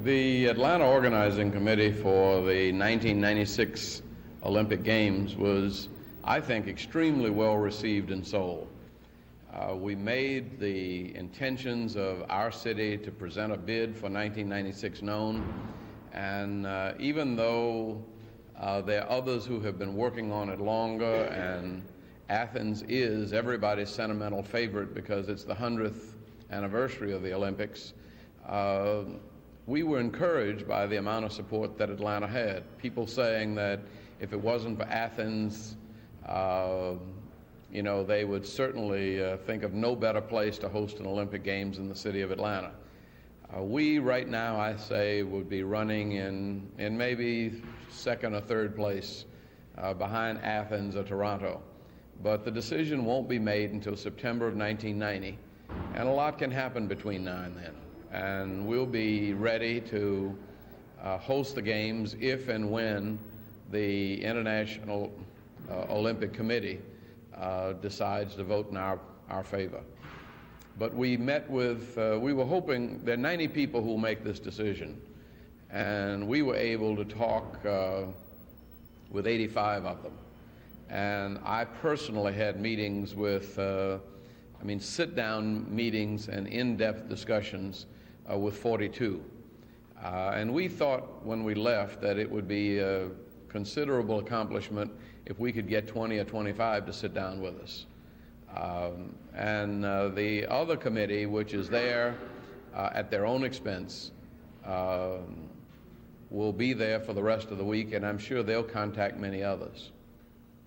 The Atlanta Organizing Committee for the 1996 Olympic Games was, I think, extremely well received in Seoul. We made the intentions of our city to present a bid for 1996 known, and even though there are others who have been working on it longer, and Athens is everybody's sentimental favorite because it's the 100th anniversary of the Olympics, we were encouraged by the amount of support that Atlanta had. People saying that if it wasn't for Athens, you know, they would certainly think of no better place to host an Olympic Games than the city of Atlanta. We right now, I say, would be running in maybe second or third place behind Athens or Toronto. But the decision won't be made until September of 1990, and a lot can happen between now and then. And we'll be ready to host the Games if and when the International Olympic Committee decides to vote in our favor. But we met with, we were hoping, there are 90 people who will make this decision, and we were able to talk with 85 of them. And I personally had meetings with, sit-down meetings and in-depth discussions with 42. And we thought when we left that it would be a considerable accomplishment if we could get 20 or 25 to sit down with us. The other committee, which is there at their own expense, will be there for the rest of the week, and I'm sure they'll contact many others.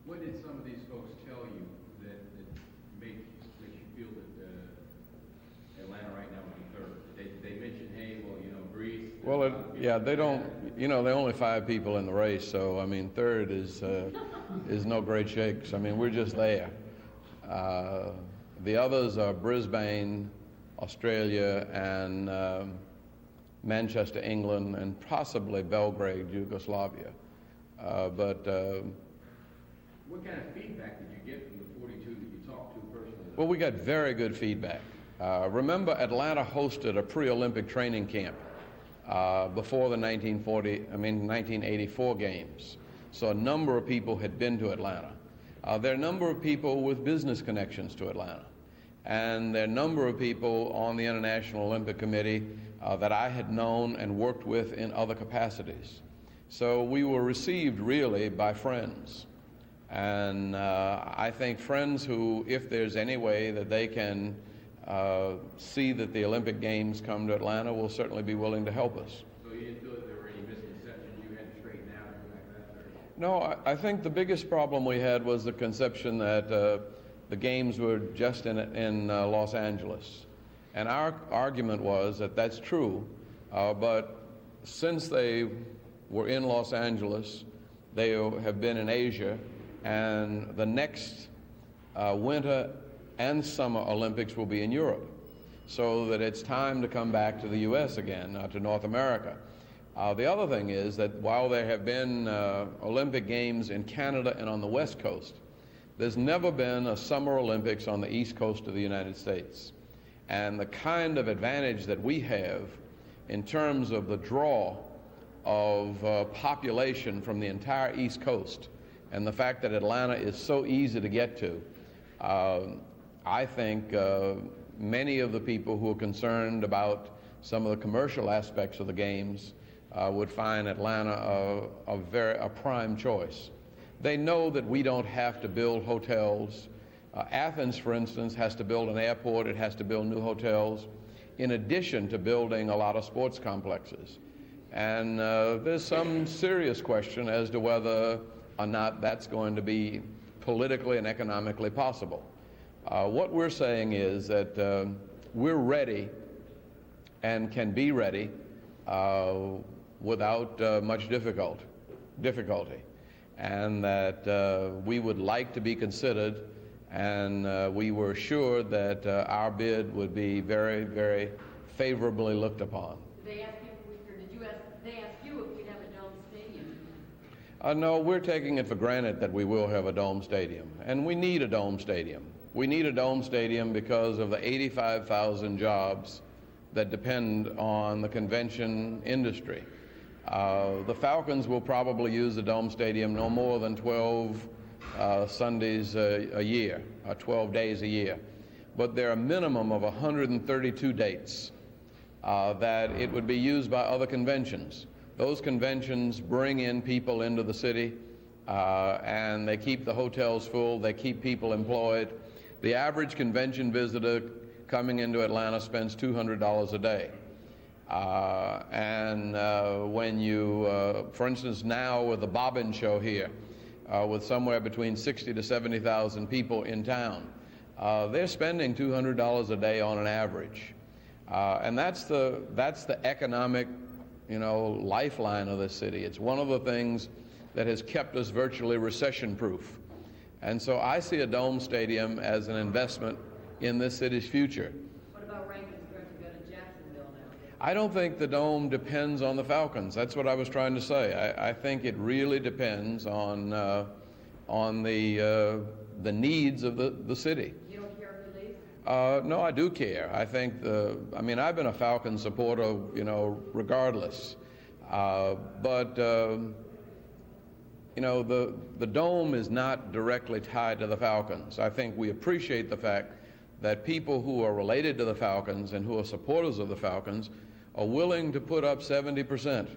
What did some of these folks tell you that makes you feel that Atlanta right now would be third? They mentioned, hey, well, you know, Greece. Well, they don't, you know, there are only 5 people in the race, so, I mean, third is no great shakes. I mean, we're just there. The others are Brisbane, Australia, and Manchester, England, and possibly Belgrade, Yugoslavia. What kind of feedback did you get from the 42 that you talked to personally? Well, we got very good feedback. Remember, Atlanta hosted a pre-Olympic training camp before the 1984 Games. So a number of people had been to Atlanta. There are a number of people with business connections to Atlanta. And there are a number of people on the International Olympic Committee that I had known and worked with in other capacities. So we were received really by friends. And I think friends who, if there's any way that they can see that the Olympic Games come to Atlanta, will certainly be willing to help us. So you didn't feel that there were any misconceptions you had to straighten out or anything like that? No, I think the biggest problem we had was the conception that the Games were just in Los Angeles. And our argument was that that's true, but since they were in Los Angeles, they have been in Asia, and the next winter and summer Olympics will be in Europe, so that it's time to come back to the U.S. again, to North America. The other thing is that while there have been Olympic Games in Canada and on the West Coast, there's never been a Summer Olympics on the East Coast of the United States. And the kind of advantage that we have in terms of the draw of population from the entire East Coast, and the fact that Atlanta is so easy to get to, I think many of the people who are concerned about some of the commercial aspects of the Games would find Atlanta a prime choice. They know that we don't have to build hotels. Athens, for instance, has to build an airport, it has to build new hotels, in addition to building a lot of sports complexes. And there's some serious question as to whether or not that's going to be politically and economically possible. What we're saying is that we're ready and can be ready without much difficulty, and that we would like to be considered, and we were assured that our bid would be very, very favorably looked upon. They asked you, or did you ask, they asked you if we'd have a dome stadium? No, we're taking it for granted that we will have a dome stadium, and we need a dome stadium. We need a dome stadium because of the 85,000 jobs that depend on the convention industry. The Falcons will probably use the Dome Stadium no more than 12 Sundays a year, or 12 days a year. But there are a minimum of 132 dates that it would be used by other conventions. Those conventions bring in people into the city, and they keep the hotels full, they keep people employed. The average convention visitor coming into Atlanta spends $200 a day. When you, for instance, now with the Bobbin Show here, with somewhere between 60 to 70,000 people in town, they're spending $200 a day on an average. And that's the economic, lifeline of this city. It's one of the things that has kept us virtually recession-proof. And so I see a Dome Stadium as an investment in this city's future. What about Rankins going to go to Jacksonville now? I don't think the Dome depends on the Falcons. That's what I was trying to say. I think it really depends on the needs of the city. You don't care if he leaves? No, I do care. I think I've been a Falcon supporter, regardless. The Dome is not directly tied to the Falcons. I think we appreciate the fact that people who are related to the Falcons and who are supporters of the Falcons are willing to put up 70%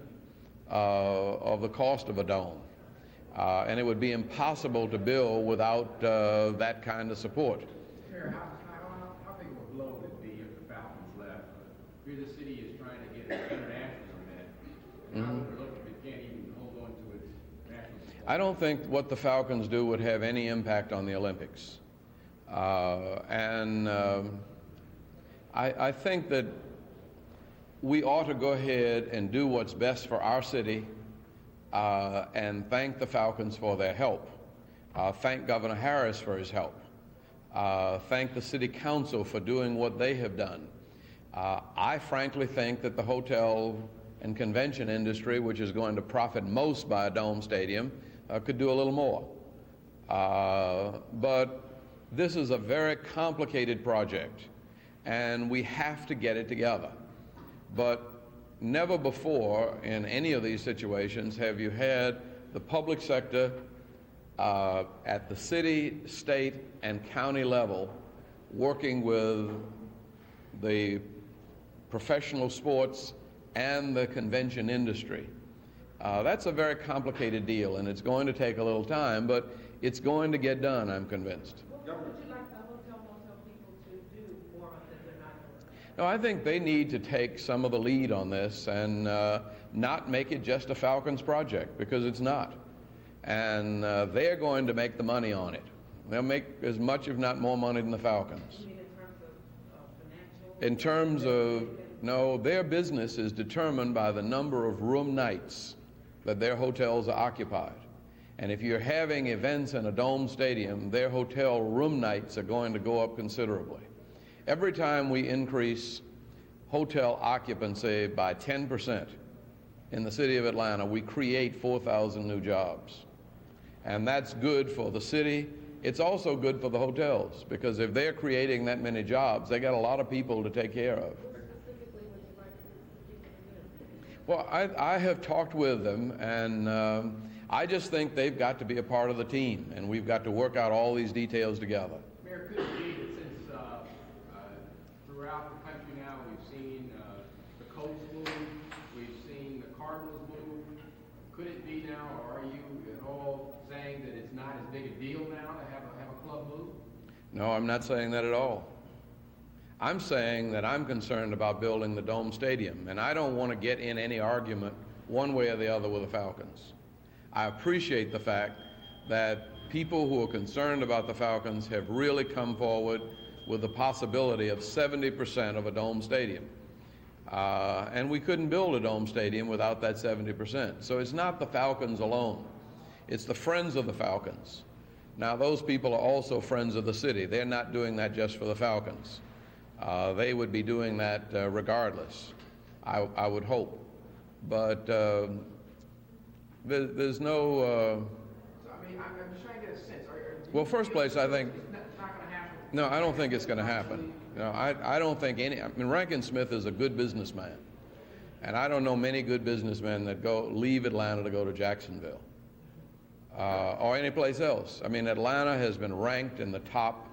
of the cost of a dome. And it would be impossible to build without that kind of support. Mayor, how big of a blow would it be if the Falcons left? Here the city is trying to get an international event. And how would it look if it can't even hold on to its national support? I don't think what the Falcons do would have any impact on the Olympics. I think that we ought to go ahead and do what's best for our city and thank the Falcons for their help. Thank Governor Harris for his help. Thank the City Council for doing what they have done. I frankly think that the hotel and convention industry, which is going to profit most by a Dome Stadium, could do a little more. But this is a very complicated project, and we have to get it together. But never before in any of these situations have you had the public sector at the city, state, and county level working with the professional sports and the convention industry. That's a very complicated deal, and it's going to take a little time, but it's going to get done, I'm convinced. What would you like the hotel motel people to do more of that they're not doing? No, I think they need to take some of the lead on this and not make it just a Falcons project, because it's not. And they're going to make the money on it. They'll make as much, if not more, money than the Falcons. You mean in terms of financial? In terms of, no, their business is determined by the number of room nights that their hotels are occupied. And if you're having events in a Dome Stadium, their hotel room nights are going to go up considerably. Every time we increase hotel occupancy by 10% in the city of Atlanta, we create 4,000 new jobs. And that's good for the city. It's also good for the hotels, because if they're creating that many jobs, they got a lot of people to take care of. Specifically, would you like people to do? Well, I have talked with them, and I just think they've got to be a part of the team, and we've got to work out all these details together. Mayor, could it be that since throughout the country now we've seen the Colts move, we've seen the Cardinals move, could it be now, or are you at all saying that it's not as big a deal now to have a club move? No, I'm not saying that at all. I'm saying that I'm concerned about building the Dome Stadium, and I don't want to get in any argument one way or the other with the Falcons. I appreciate the fact that people who are concerned about the Falcons have really come forward with the possibility of 70% of a Dome Stadium. And we couldn't build a Dome Stadium without that 70%. So it's not the Falcons alone. It's the friends of the Falcons. Now, those people are also friends of the city. They're not doing that just for the Falcons. They would be doing that regardless, I would hope. But there's no... So, I mean, I'm just trying to get a sense. Well, first place, I think... It's not going to happen No, I don't think it's going to happen. No, I don't think any. I mean, Rankin Smith is a good businessman, and I don't know many good businessmen that leave Atlanta to go to Jacksonville or any place else. I mean, Atlanta has been ranked in the top,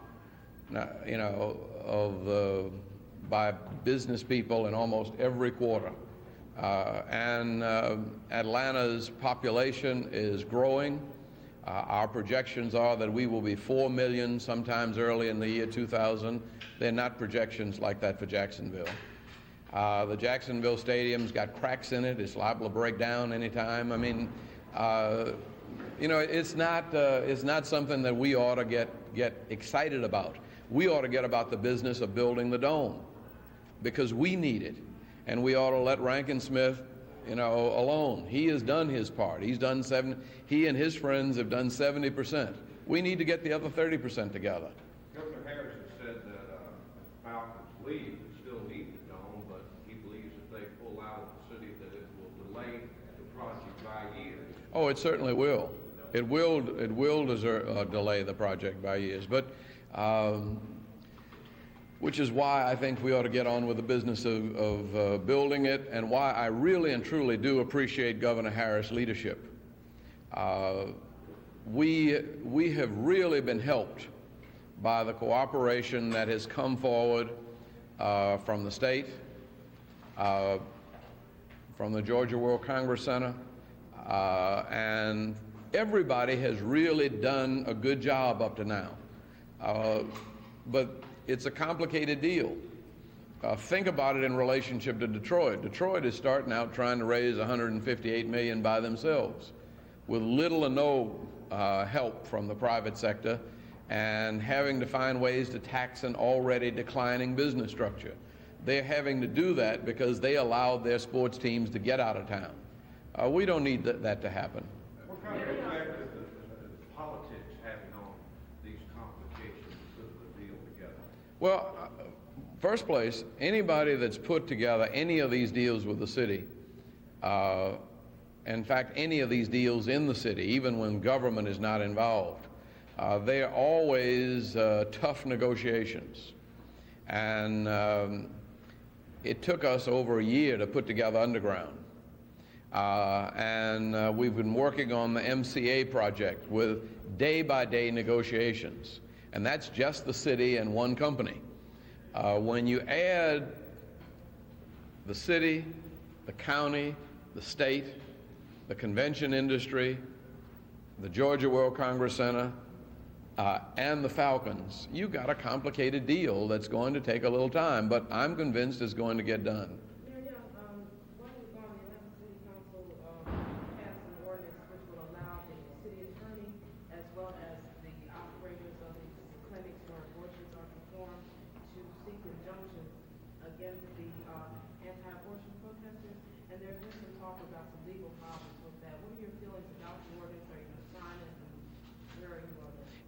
you know, by business people in almost every quarter, and Atlanta's population is growing. Our projections are that we will be 4 million sometimes early in the year 2000. They're not projections like that for Jacksonville. The Jacksonville Stadium's got cracks in it. It's liable to break down anytime. I mean, you know, it's not something that we ought to get excited about. We ought to get about the business of building the dome because we need it, and we ought to let Rankin Smith, you know, alone. He has done his part. He and his friends have done 70%. We need to get the other 30% together. Governor Harris has said that Falcons leave and still need the dome, but he believes if they pull out of the city that it will delay the project by years. Oh, it certainly will. It will delay the project by years, but which is why I think we ought to get on with the business of building it, and why I really and truly do appreciate Governor Harris' leadership. We have really been helped by the cooperation that has come forward from the state, from the Georgia World Congress Center, and everybody has really done a good job up to now. But it's a complicated deal. Think about it in relationship to Detroit. Detroit is starting out trying to raise $158 million by themselves with little or no help from the private sector, and having to find ways to tax an already declining business structure. They're having to do that because they allowed their sports teams to get out of town. We don't need that to happen. What kind of effect is politics having on these complications of the deal together? Well, first place, anybody that's put together any of these deals with the city, in fact, any of these deals in the city, even when government is not involved, they are always tough negotiations. And it took us over a year to put together Underground. And we've been working on the MCA project with day-by-day negotiations. And that's just the city and one company. When you add the city, the county, the state, the convention industry, the Georgia World Congress Center, and the Falcons, you've got a complicated deal that's going to take a little time, but I'm convinced it's going to get done.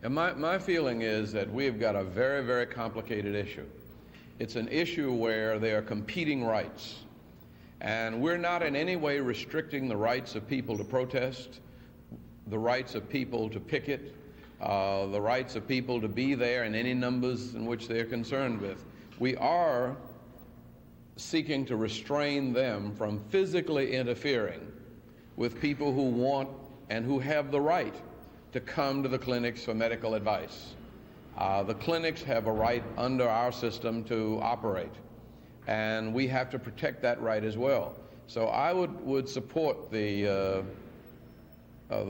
And my feeling is that we've got a very, very complicated issue. It's an issue where there are competing rights. And we're not in any way restricting the rights of people to protest, the rights of people to picket, the rights of people to be there in any numbers in which they're concerned with. We are seeking to restrain them from physically interfering with people who want and who have the right to come to the clinics for medical advice. The clinics have a right under our system to operate, and we have to protect that right as well. So I would support the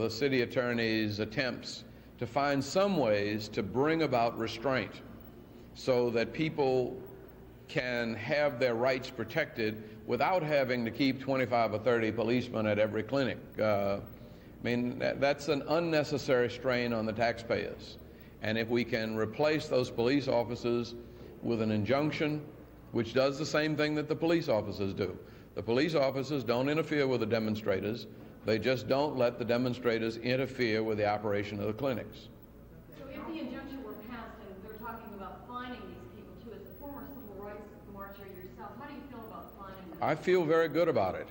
city attorney's attempts to find some ways to bring about restraint so that people can have their rights protected without having to keep 25 or 30 policemen at every clinic. I mean, that's an unnecessary strain on the taxpayers. And if we can replace those police officers with an injunction, which does the same thing that the police officers do. The police officers don't interfere with the demonstrators. They just don't let the demonstrators interfere with the operation of the clinics. So if the injunction were passed, and they're talking about fining these people too, as a former civil rights marcher yourself, how do you feel about fining them? I feel very good about it.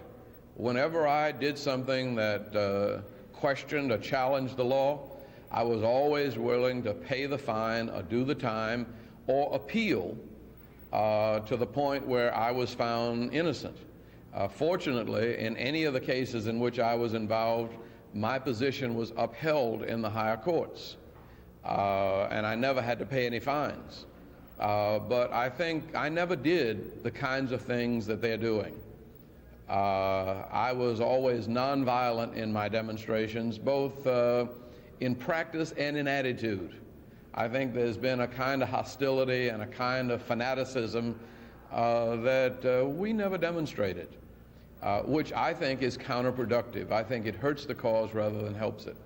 Whenever I did something that questioned or challenged the law, I was always willing to pay the fine or do the time or appeal to the point where I was found innocent. Fortunately, in any of the cases in which I was involved, my position was upheld in the higher courts, and I never had to pay any fines. But I think I never did the kinds of things that they're doing. I was always nonviolent in my demonstrations, both in practice and in attitude. I think there's been a kind of hostility and a kind of fanaticism that we never demonstrated, which I think is counterproductive. I think it hurts the cause rather than helps it.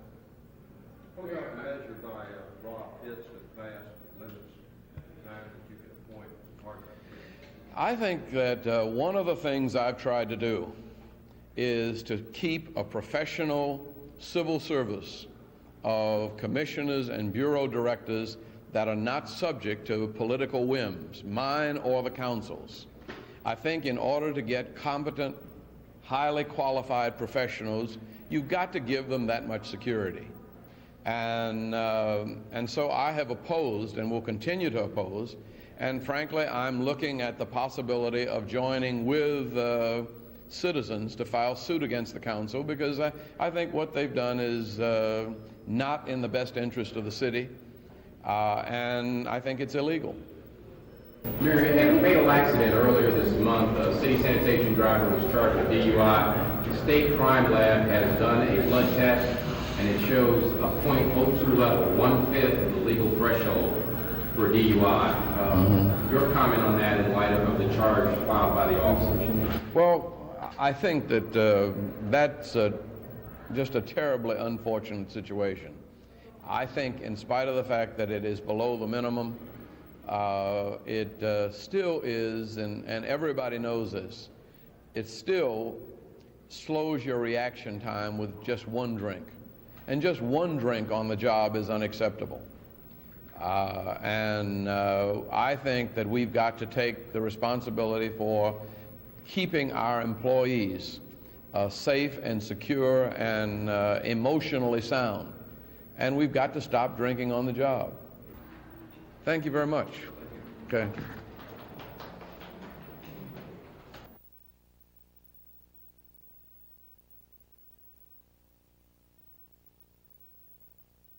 What about measured by raw hits and fast limits, time that you can appoint partners? I think that one of the things I've tried to do is to keep a professional civil service of commissioners and bureau directors that are not subject to political whims, mine or the council's. I think in order to get competent, highly qualified professionals, you've got to give them that much security. And so I have opposed and will continue to oppose, and frankly, I'm looking at the possibility of joining with citizens to file suit against the council, because I think what they've done is not in the best interest of the city, and I think it's illegal. Mayor, in a fatal accident earlier this month, a city sanitation driver was charged with DUI. The state crime lab has done a blood test, and it shows a .02 level, 1/5 of the legal threshold for DUI. Your comment on that in light of the charge filed by the officer? Well, I think that that's just a terribly unfortunate situation. I think in spite of the fact that it is below the minimum, it still is, and everybody knows this, it still slows your reaction time with just one drink. And just one drink on the job is unacceptable. And I think that we've got to take the responsibility for keeping our employees safe and secure and emotionally sound. And we've got to stop drinking on the job. Thank you very much. Okay.